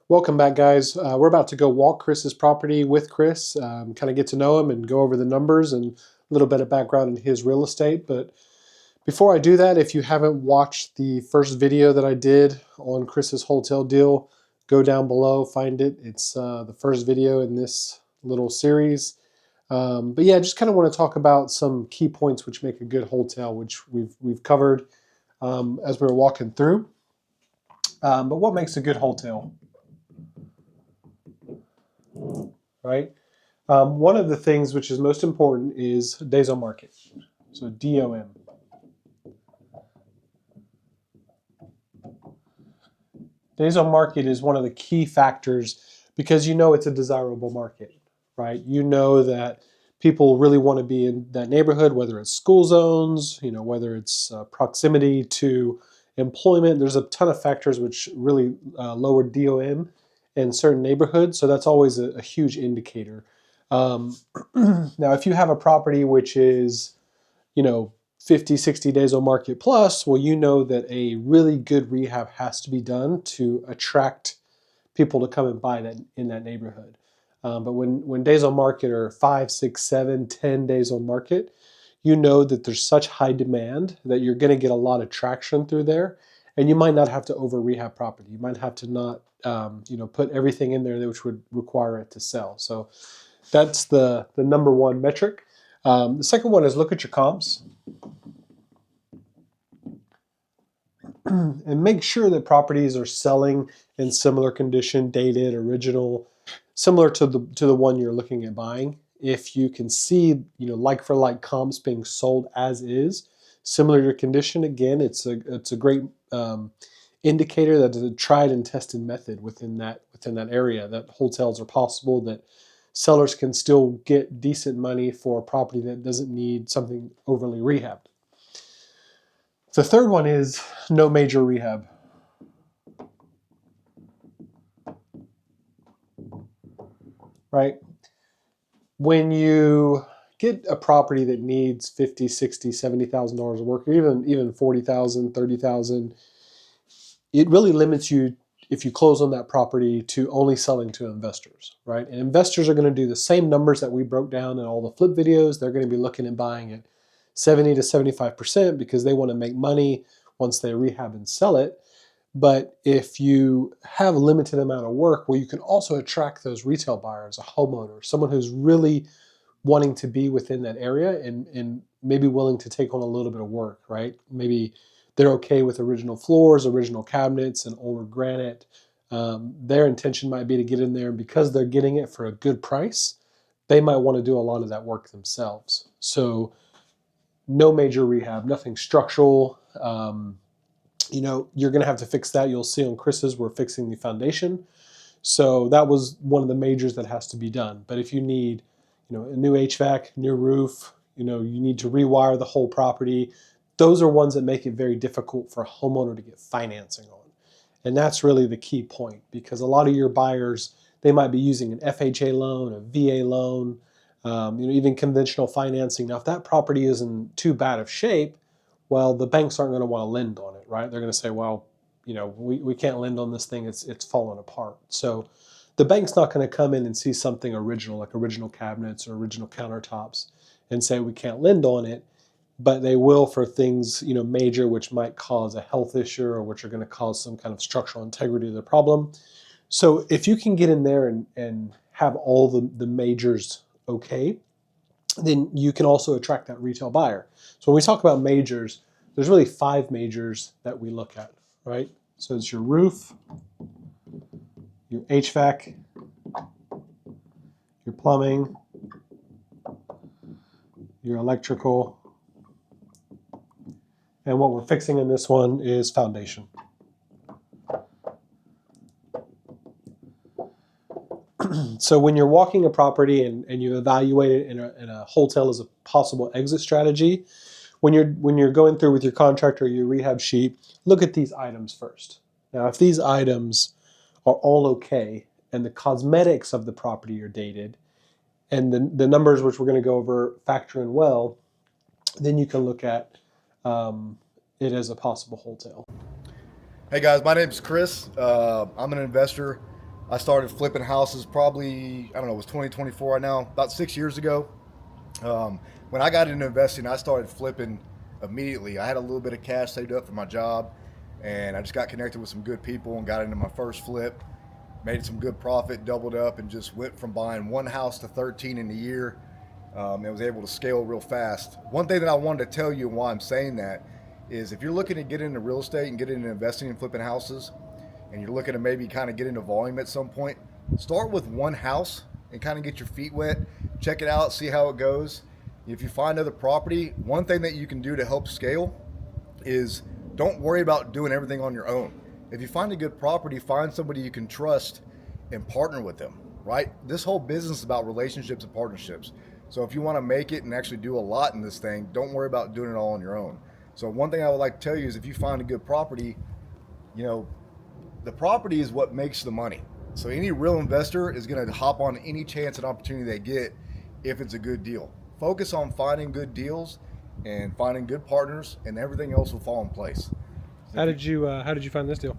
Welcome back, guys. We're about to go walk Chris's property with Chris, kind of get to know him and go over the numbers and a little bit of background in his real estate. But before I do that, if you haven't watched the first video that I did on Chris's wholetail deal, go down below, find it. It's the first video in this little series. But yeah, just kind of want to talk about some key points which make a good wholetail, which we've covered as we were walking through. But what makes a good wholetail? Right? One of the things which is most important is days on market. So DOM. Days on market is one of the key factors because you know it's a desirable market, right? You know that people really want to be in that neighborhood, whether it's school zones, whether it's proximity to employment. There's a ton of factors which really lower DOM in certain neighborhoods. So that's always a huge indicator. Now, if you have a property which is, 50, 60 days on market plus, well, you know that a really good rehab has to be done to attract people to come and buy that in that neighborhood. But when days on market are 5, 6, 7, 10 days on market, you know that there's such high demand that you're going to get a lot of traction through there. And you might not have to over rehab property. You might have to not, put everything in there which would require it to sell. So that's the number one metric. The second one is look at your comps. And make sure that properties are selling in similar condition, dated, original, similar to the one you're looking at buying. If you can see, like for like comps being sold as is, similar to condition, again, it's a great indicator that it's a tried and tested method within that area, that wholesales are possible, that sellers can still get decent money for a property that doesn't need something overly rehabbed. The third one is no major rehab. Right? When you get a property that needs $50,000, $60,000, $70,000 of work, or even $40,000, $30,000, it really limits you if you close on that property to only selling to investors, right? And investors are going to do the same numbers that we broke down in all the flip videos. They're going to be looking at buying at 70 to 75% because they want to make money once they rehab and sell it. But if you have a limited amount of work, well, you can also attract those retail buyers, a homeowner, someone who's really wanting to be within that area and maybe willing to take on a little bit of work, right? Maybe they're okay with original floors, original cabinets, and older granite. Their intention might be to get in there, and because they're getting it for a good price, they might want to do a lot of that work themselves. So no major rehab, nothing structural. You're going to have to fix that. You'll see on Chris's, we're fixing the foundation. So that was one of the majors that has to be done. But if you need, a new HVAC, new roof, you need to rewire the whole property, those are ones that make it very difficult for a homeowner to get financing on. And that's really the key point, because a lot of your buyers, they might be using an FHA loan, a VA loan, even conventional financing. Now, if that property isn't too bad of shape, well, the banks aren't going to want to lend on it, right? They're going to say, well, we can't lend on this thing. It's falling apart. So the bank's not going to come in and see something original, like original cabinets or original countertops, and say we can't lend on it. But they will for things, major, which might cause a health issue or which are going to cause some kind of structural integrity to the problem. So if you can get in there and have all the majors okay, then you can also attract that retail buyer. So when we talk about majors, there's really 5 majors that we look at, right? So it's your roof, your HVAC, your plumbing, your electrical, and what we're fixing in this one is foundation. So when you're walking a property and you evaluate it in a wholesale as a possible exit strategy, when you're going through with your contractor or your rehab sheet, look at these items first. Now, if these items are all okay and the cosmetics of the property are dated and the numbers which we're going to go over factor in well, then you can look at it as a possible wholesale. Hey guys, my name's Chris. I'm an investor I started flipping houses probably, I don't know, it was 2024 right now, about 6 years ago. When I got into investing, I started flipping immediately. I had a little bit of cash saved up for my job, and I just got connected with some good people and got into my first flip, made some good profit, doubled up, and just went from buying one house to 13 in a year, and was able to scale real fast. One thing that I wanted to tell you and why I'm saying that is if you're looking to get into real estate and get into investing and flipping houses, and you're looking to maybe kind of get into volume at some point, start with one house and kind of get your feet wet, check it out, see how it goes. If you find other property, one thing that you can do to help scale is don't worry about doing everything on your own. If you find a good property, find somebody you can trust and partner with them, right? This whole business is about relationships and partnerships. So if you want to make it and actually do a lot in this thing, don't worry about doing it all on your own. So one thing I would like to tell you is if you find a good property, you know, the property is what makes the money. So any real investor is going to hop on any chance and opportunity they get if it's a good deal. Focus on finding good deals and finding good partners, and everything else will fall in place. How did you find this deal?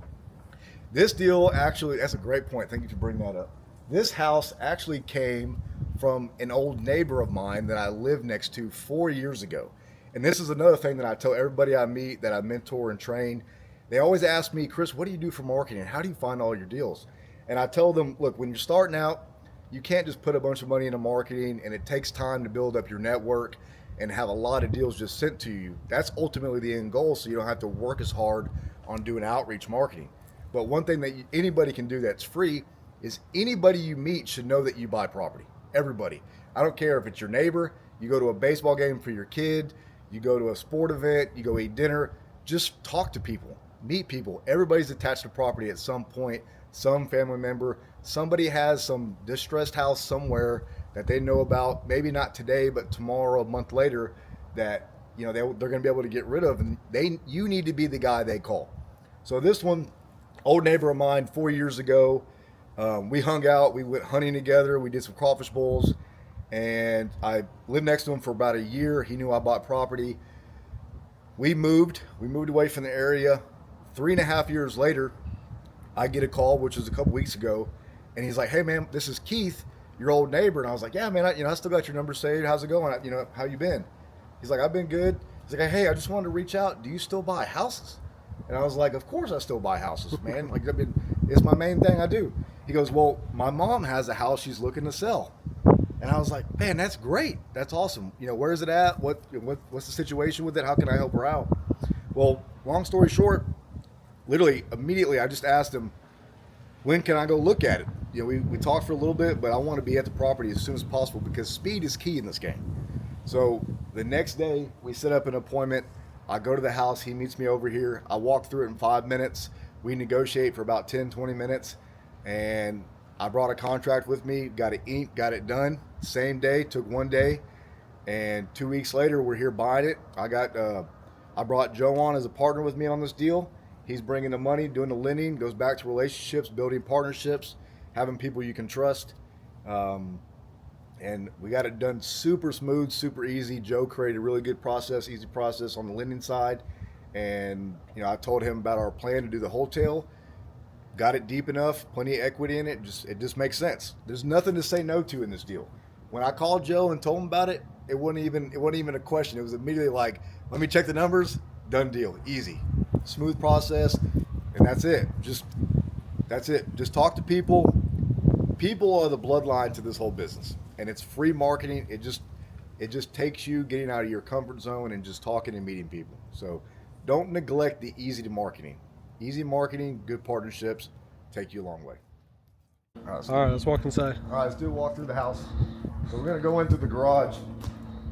This deal actually, that's a great point. Thank you for bringing that up. This house actually came from an old neighbor of mine that I lived next to 4 years ago. And this is another thing that I tell everybody I meet that I mentor and train. They always ask me, Chris, what do you do for marketing? How do you find all your deals? And I tell them, look, when you're starting out, you can't just put a bunch of money into marketing, and it takes time to build up your network and have a lot of deals just sent to you. That's ultimately the end goal, so you don't have to work as hard on doing outreach marketing. But one thing that anybody can do that's free is anybody you meet should know that you buy property. Everybody. I don't care if it's your neighbor, you go to a baseball game for your kid, you go to a sport event, you go eat dinner, just talk to people, meet people. Everybody's attached to property at some point, some family member, somebody has some distressed house somewhere that they know about, maybe not today, but tomorrow, a month later, that they're going to be able to get rid of, and you need to be the guy they call. So this one, old neighbor of mine, 4 years ago, we hung out, we went hunting together, we did some crawfish bowls, and I lived next to him for about a year. He knew I bought property. We moved away from the area. 3.5 years later, I get a call, which was a couple weeks ago, and he's like, "Hey man, this is Keith, your old neighbor." And I was like, "Yeah man, I still got your number saved. How's it going? How you been?" He's like, "I've been good." He's like, "Hey, I just wanted to reach out. Do you still buy houses?" And I was like, "Of course I still buy houses, man. Like, it's my main thing I do." He goes, "Well, my mom has a house she's looking to sell." And I was like, "Man, that's great. That's awesome. Where is it at? What's the situation with it? How can I help her out?" Well, long story short, literally immediately I just asked him, "When can I go look at it?" We talked for a little bit, but I want to be at the property as soon as possible because speed is key in this game. So the next day we set up an appointment. I go to the house. He meets me over here. I walk through it in 5 minutes. We negotiate for about 10, 20 minutes. And I brought a contract with me, got it inked, got it done. Same day, took 1 day. And 2 weeks later, we're here buying it. I brought Joe on as a partner with me on this deal. He's bringing the money, doing the lending, goes back to relationships, building partnerships, having people you can trust. And we got it done super smooth, super easy. Joe created a really good process, easy process on the lending side. And, I told him about our plan to do the wholetail. Got it deep enough, plenty of equity in it. It just makes sense. There's nothing to say no to in this deal. When I called Joe and told him about it, it wasn't even a question. It was immediately like, let me check the numbers, done deal, easy. Smooth process, and that's it. Just talk to people. People are the bloodline to this whole business, and it's free marketing. It just takes you getting out of your comfort zone and just talking and meeting people. So don't neglect the easy marketing. Easy marketing, good partnerships take you a long way. All right, let's walk inside. All right, let's do a walk through the house. So we're gonna go into the garage.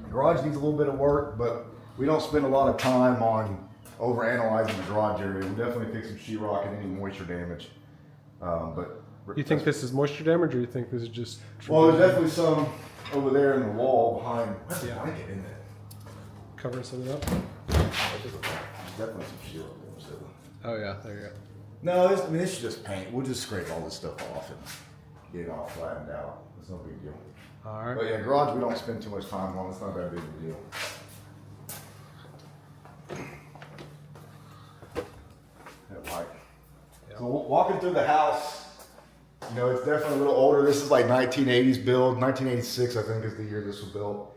The garage needs a little bit of work, but we don't spend a lot of time on overanalyzing the garage area. We'll definitely fix some sheetrock and any moisture damage. But You think this is moisture damage, or you think this is just? Well, there's definitely some over there in the wall behind. What's the blanket in there? Covering something up. There's definitely some sheetrock there. So. Oh yeah, there you go. No, this is just paint. We'll just scrape all this stuff off and get it all flattened out. It's no big deal. All right. But yeah, garage we don't spend too much time on. It's not that big of a deal. That light. So walking through the house, You know, it's definitely a little older. This is like 1980s build. 1986, I think, is the year this was built.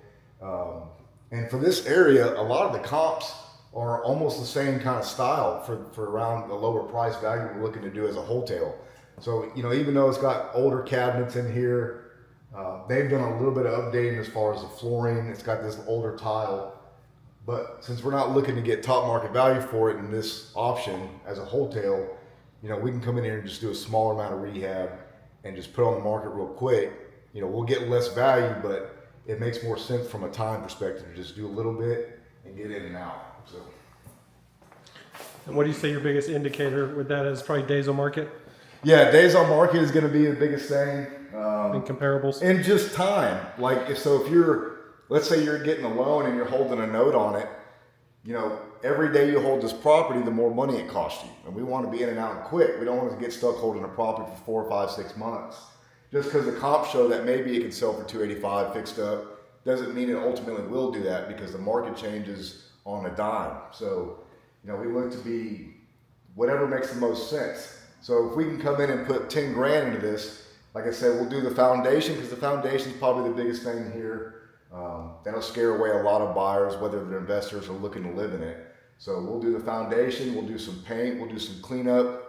And for this area, a lot of the comps are almost the same kind of style for around the lower price value we're looking to do as a wholetail. So, you know, even though it's got older cabinets in here, they've done a little bit of updating as far as the flooring. It's got this older tile. But since we're not looking to get top market value for it in this option as a wholetail, you know, we can come in here and just do a smaller amount of rehab and just put on the market real quick. You know, we'll get less value, but it makes more sense from a time perspective to just do a little bit and get in and out. So. And what do you say your biggest indicator with that is? Probably days on market? Yeah, days on market is going to be the biggest thing. And comparables? And just time. Like, if you're, let's say you're getting a loan and you're holding a note on it, you know, every day you hold this property, the more money it costs you. And we want to be in and out quick. We don't want to get stuck holding a property for 4, 5, 6 months. Just because the comps show that maybe it can sell for $285 fixed up doesn't mean it ultimately will do that, because the market changes on a dime. So, you know, we look to be whatever makes the most sense. So if we can come in and put 10 grand into this, like I said, we'll do the foundation, because the foundation is probably the biggest thing here. That'll scare away a lot of buyers, whether they're investors or looking to live in it. So we'll do the foundation, we'll do some paint, we'll do some cleanup.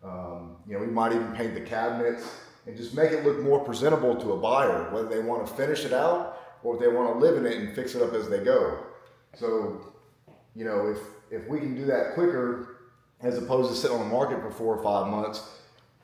You know, we might even paint the cabinets and just make it look more presentable to a buyer, whether they want to finish it out or if they want to live in it and fix it up as they go. So, you know, if we can do that quicker, as opposed to sitting on the market for 4 or 5 months,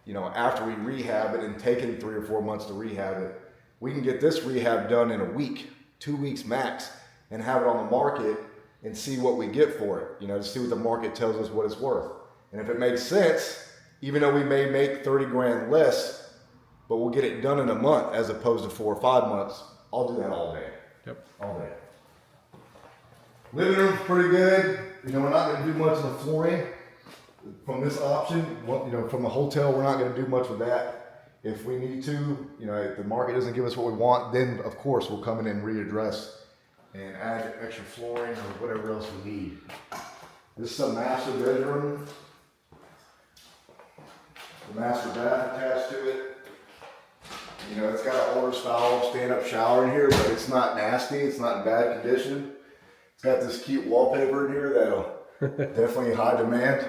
you know, after we rehab it and taking 3 or 4 months to rehab it, we can get this rehab done in a week, 2 weeks max, and have it on the market and see what we get for it, you know, to see what the market tells us what it's worth. And if it makes sense, even though we may make 30 grand less, but we'll get it done in a month as opposed to 4 or 5 months, I'll do that all day. Yep. All day. Living room's pretty good. You know, we're not going to do much of the flooring from this option. You know, from the hotel, we're not going to do much with that. If we need to, you know, if the market doesn't give us what we want, then of course we'll come in and readdress and add extra flooring or whatever else we need. This is a master bedroom. The master bath attached to it. You know, it's got an older style stand-up shower in here, but it's not nasty. It's not in bad condition. It's got this cute wallpaper in here that'll definitely high demand.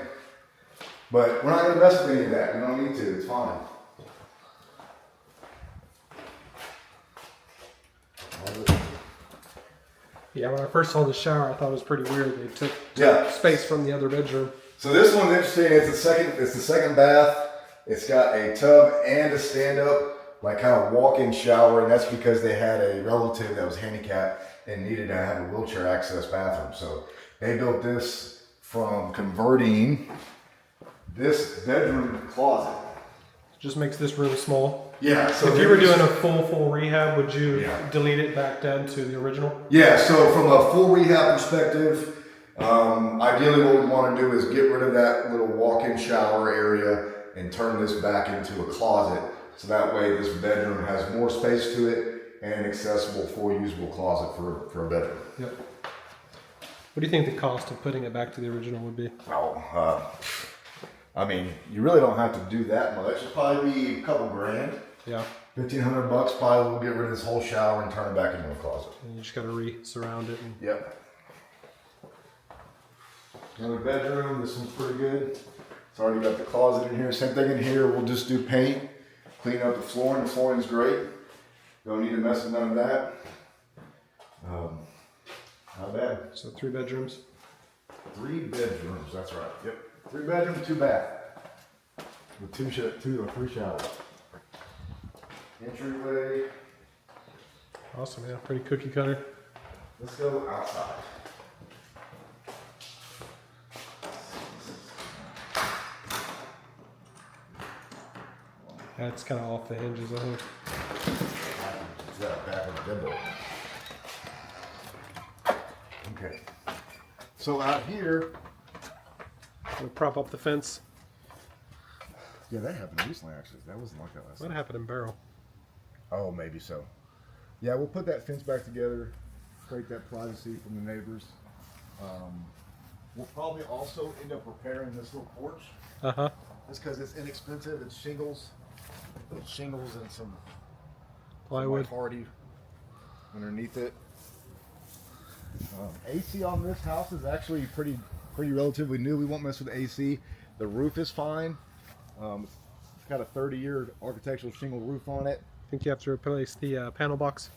But we're not going to mess with any of that. We don't need to. It's fine. Yeah, when I first saw the shower, I thought it was pretty weird. They took space from the other bedroom. So this one's interesting. It's the second bath. It's got a tub and a stand-up, like kind of walk-in shower, and that's because they had a relative that was handicapped and needed to have a wheelchair access bathroom. So they built this from converting this bedroom to closet. Just makes this room small. Yeah. So if you were doing a full rehab, would you delete it back down to the original? Yeah. So from a full rehab perspective, ideally what we want to do is get rid of that little walk-in shower area and turn this back into a closet. So that way this bedroom has more space to it and an accessible, full usable closet for a bedroom. Yep. What do you think the cost of putting it back to the original would be? Oh, I mean, you really don't have to do that much. It'll probably be a couple grand. Yeah. $1,500 probably. We'll get rid of this whole shower and turn it back into a closet. And you just got to re-surround it. Yep. Another bedroom. This one's pretty good. It's already got the closet in here. Same thing in here. We'll just do paint, clean up the flooring. The flooring's great. Don't need to mess with none of that. Not bad. So 3 bedrooms. 3 bedrooms. That's right. Yep. 3 bedrooms, 2 bath. With 2 or 3 showers. Entryway. Awesome, yeah. Pretty cookie cutter. Let's go outside. That's kind of off the hinges, I think. Is that back of the window? Okay. So out here. We'll prop up the fence. Yeah, that happened recently, actually. That wasn't like that last time. What happened in Barrel? Oh, maybe so. Yeah, we'll put that fence back together, create that privacy from the neighbors. We'll probably also end up repairing this little porch. Uh-huh. Just because it's inexpensive, it's shingles. shingles and some Plywood. hardy underneath it. AC on this house is actually pretty relatively new. We won't mess with the AC. The roof is fine. It's got a 30-year architectural shingle roof on it. I think you have to replace the panel box.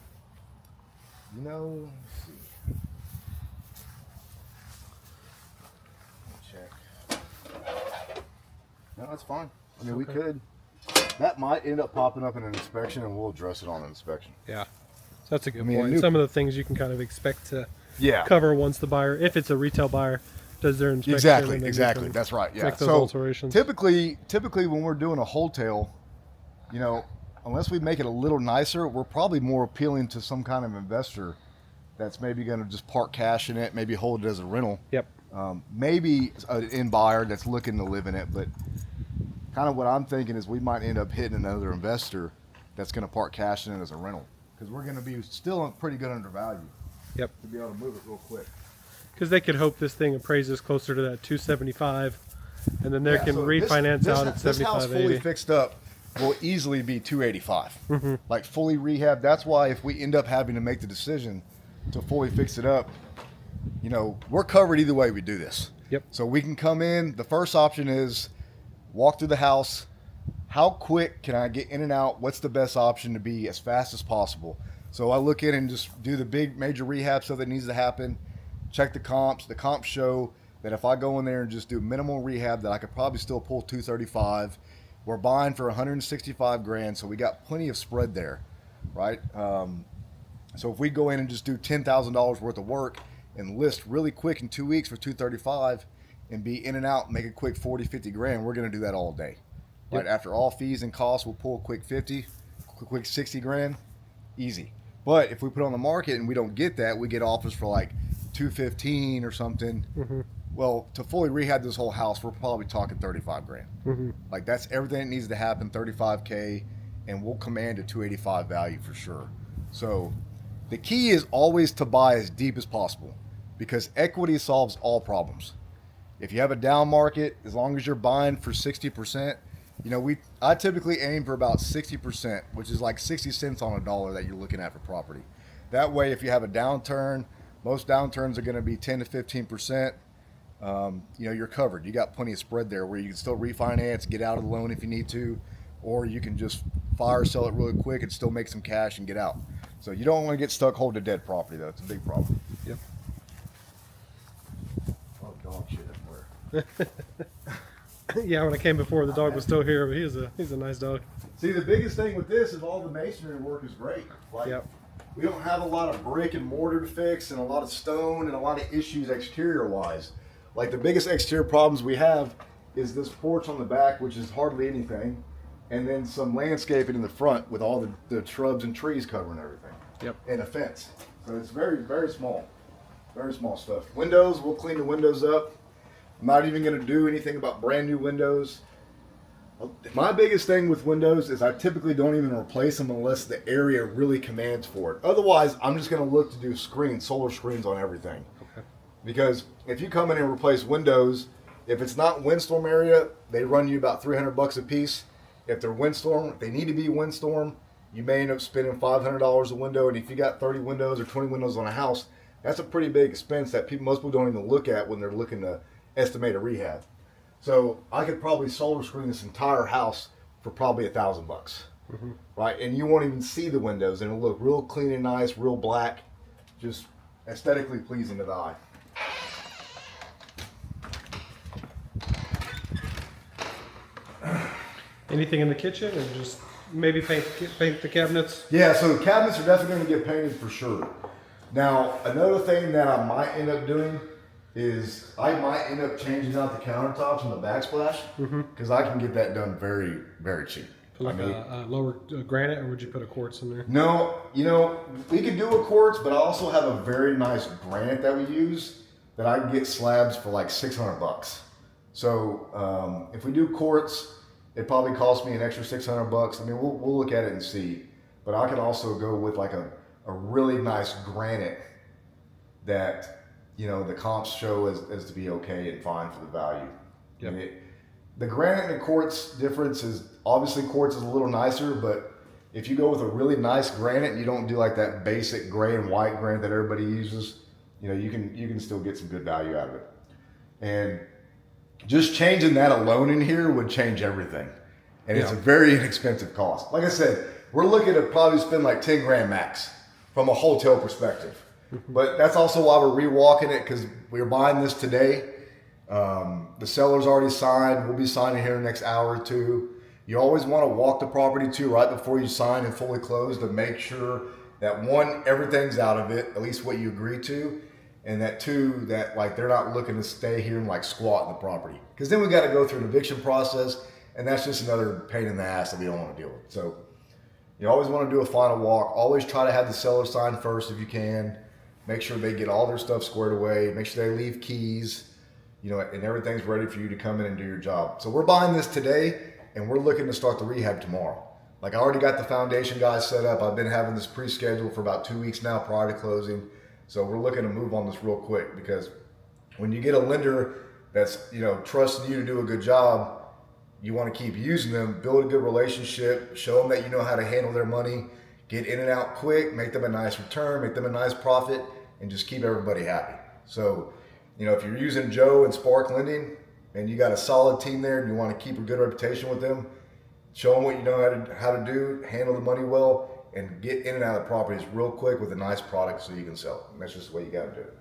You know, let's see. Check. No, that's fine. I mean, we could. That might end up popping up in an inspection, and we'll address it on the inspection. Yeah, so that's a good point. Some of the things you can kind of expect to cover once the buyer, if it's a retail buyer, does their inspection. Exactly. That's right. Yeah. Make those alterations. Typically when we're doing a wholetail, you know, unless we make it a little nicer, we're probably more appealing to some kind of investor that's maybe going to just park cash in it, maybe hold it as a rental. Yep. Maybe an end buyer that's looking to live in it, but kind of what I'm thinking is we might end up hitting another investor that's going to park cash in it as a rental, because we're going to be still pretty good undervalue. Yep. To be able to move it real quick. Because they could hope this thing appraises closer to that 275, and then they can refinance out at 75, This house fully fixed up will easily be 285. Like fully rehab. That's why if we end up having to make the decision to fully fix it up, you know, we're covered either way we do this. Yep. So we can come in. The first option is walk through the house. How quick can I get in and out? What's the best option to be as fast as possible? So I look in and just do the big major rehab stuff that needs to happen. Check the comps. The comps show that if I go in there and just do minimal rehab, that I could probably still pull 235. We're buying for 165 grand, so we got plenty of spread there, right? So if we go in and just do $10,000 worth of work and list really quick in 2 weeks for 235 and be in and out, make a quick 40, 50 grand, we're going to do that all day. Right? After all fees and costs, we'll pull a quick 50, quick 60 grand, easy. But if we put on the market and we don't get that, we get offers for like 215 or something. Well, to fully rehab this whole house, we're probably talking 35 grand. Like that's everything that needs to happen, 35K, and we'll command a 285 value for sure. So the key is always to buy as deep as possible, because equity solves all problems. If you have a down market, as long as you're buying for 60%, you know, I typically aim for about 60%, which is like 60 cents on a dollar that you're looking at for property. That way, if you have a downturn, most downturns are going to be 10 to 15%. You know, you're covered. You got plenty of spread there where you can still refinance, get out of the loan if you need to, or you can just fire sell it really quick and still make some cash and get out. So you don't want to get stuck holding dead property, though. It's a big problem. Yep. Oh, dog shit everywhere. Yeah, when I came before, the dog was still here, but he's a nice dog. See, the biggest thing with this is all the masonry work is great. Like, we don't have a lot of brick and mortar to fix and a lot of stone and a lot of issues exterior-wise. Like, the biggest exterior problems we have is this porch on the back, which is hardly anything, and then some landscaping in the front with all the shrubs and trees covering everything. Yep. And a fence. So it's very, very small. Very small stuff. Windows, we'll clean the windows up. I'm not even going to do anything about brand new windows. My biggest thing with windows is I typically don't even replace them unless the area really commands for it. Otherwise, I'm just going to look to do screens, solar screens on everything. Okay. Because if you come in and replace windows, if it's not windstorm area, they run you about $300 a piece. If they're windstorm, they need to be windstorm, you may end up spending $500 a window. And if you got 30 windows or 20 windows on a house, that's a pretty big expense that most people don't even look at when they're looking to estimate a rehab. So I could probably solar screen this entire house for probably $1,000, right? And you won't even see the windows, and it'll look real clean and nice, real black, just aesthetically pleasing to the eye. Anything in the kitchen, or just maybe paint the cabinets? Yeah, so the cabinets are definitely going to get painted for sure. Now, another thing that I might end up doing is I might end up changing out the countertops and the backsplash, because I can get that done very, very cheap. Like a lower granite, or would you put a quartz in there? No, you know, we could do a quartz, but I also have a very nice granite that we use that I can get slabs for like $600. So if we do quartz, it probably costs me an extra $600. I mean, we'll look at it and see. But I can also go with like a really nice granite that, you know, the comps show as to be okay and fine for the value. Yep. I mean, the granite and the quartz difference is obviously quartz is a little nicer, but if you go with a really nice granite, you don't do like that basic gray and white granite that everybody uses, you can still get some good value out of it. And just changing that alone in here would change everything. And it's a very inexpensive cost. Like I said, we're looking to probably spend like 10 grand max from a wholetail perspective. But that's also why we're rewalking it, because we're buying this today. The seller's already signed. We'll be signing here in the next hour or two. You always want to walk the property too right before you sign and fully close to make sure that one, everything's out of it, at least what you agree to, and that two, that like they're not looking to stay here and like squat in the property. Because then we got to go through an eviction process, and that's just another pain in the ass that we don't want to deal with. So you always want to do a final walk. Always try to have the seller sign first if you can. Make sure they get all their stuff squared away. Make sure they leave keys, and everything's ready for you to come in and do your job. So we're buying this today, and we're looking to start the rehab tomorrow. Like I already got the foundation guys set up. I've been having this pre-scheduled for about 2 weeks now prior to closing. So we're looking to move on this real quick, because when you get a lender that's, trusting you to do a good job, you want to keep using them, build a good relationship, show them that you know how to handle their money, get in and out quick, make them a nice return, make them a nice profit, and just keep everybody happy. So, if you're using Joe and Spark Lending and you got a solid team there and you want to keep a good reputation with them, show them what you know how to do, handle the money well, and get in and out of the properties real quick with a nice product so you can sell it. And that's just the way you got to do it.